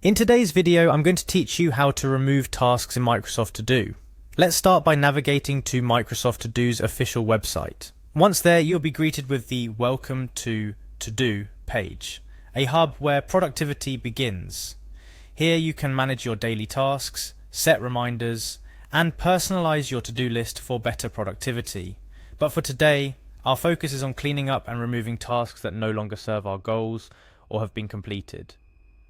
In today's video, I'm going to teach you how to remove tasks in Microsoft To Do. Let's start by navigating to Microsoft To Do's official website. Once there, you'll be greeted with the Welcome to Do page, a hub where productivity begins. Here you can manage your daily tasks, set reminders, and personalize your to-do list for better productivity. But for today, our focus is on cleaning up and removing tasks that no longer serve our goals or have been completed.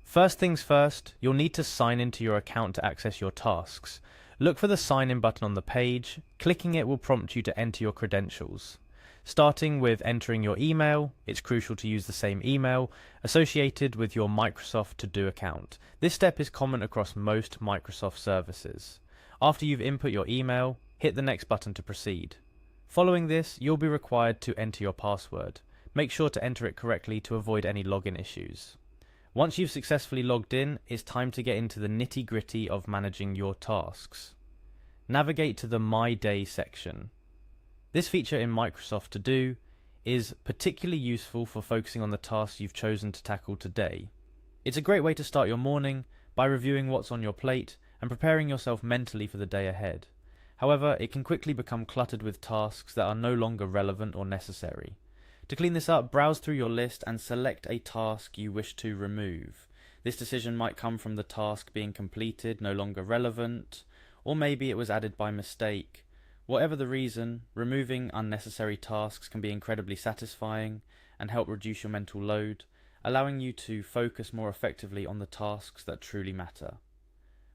First things first, you'll need to sign into your account to access your tasks. Look for the sign in button on the page. Clicking it will prompt you to enter your credentials. Starting with entering your email, it's crucial to use the same email associated with your Microsoft To Do account. This step is common across most Microsoft services. After you've input your email, hit the next button to proceed. Following this, you'll be required to enter your password. Make sure to enter it correctly to avoid any login issues. Once you've successfully logged in, it's time to get into the nitty-gritty of managing your tasks. Navigate to the My Day section. This feature in Microsoft To Do is particularly useful for focusing on the tasks you've chosen to tackle today. It's a great way to start your morning by reviewing what's on your plate and preparing yourself mentally for the day ahead. However, it can quickly become cluttered with tasks that are no longer relevant or necessary. To clean this up, browse through your list and select a task you wish to remove. This decision might come from the task being completed, no longer relevant, or maybe it was added by mistake. Whatever the reason, removing unnecessary tasks can be incredibly satisfying and help reduce your mental load, allowing you to focus more effectively on the tasks that truly matter.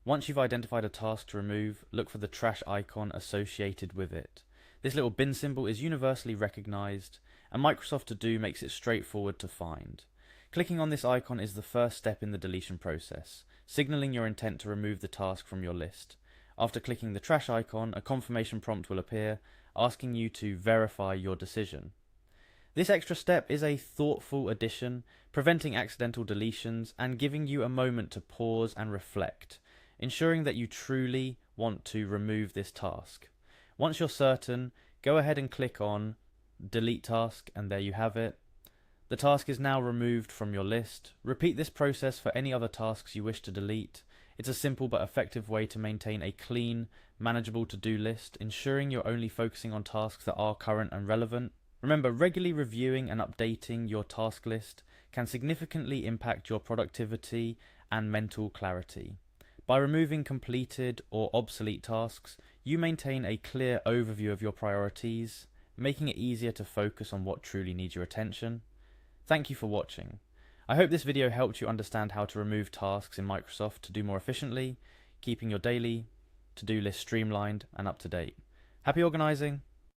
Once you've identified a task to remove, look for the trash icon associated with it. This little bin symbol is universally recognized, and Microsoft To Do makes it straightforward to find. Clicking on this icon is the first step in the deletion process, signaling your intent to remove the task from your list. After clicking the trash icon, a confirmation prompt will appear, asking you to verify your decision. This extra step is a thoughtful addition, preventing accidental deletions and giving you a moment to pause and reflect, ensuring that you truly want to remove this task. Once you're certain, go ahead and click on Delete Task, and there you have it. The task is now removed from your list. Repeat this process for any other tasks you wish to delete. It's a simple but effective way to maintain a clean, manageable to-do list, ensuring you're only focusing on tasks that are current and relevant. Remember, regularly reviewing and updating your task list can significantly impact your productivity and mental clarity. By removing completed or obsolete tasks, you maintain a clear overview of your priorities, making it easier to focus on what truly needs your attention. Thank you for watching. I hope this video helped you understand how to remove tasks in Microsoft To Do more efficiently, keeping your daily to-do list streamlined and up to date. Happy organizing!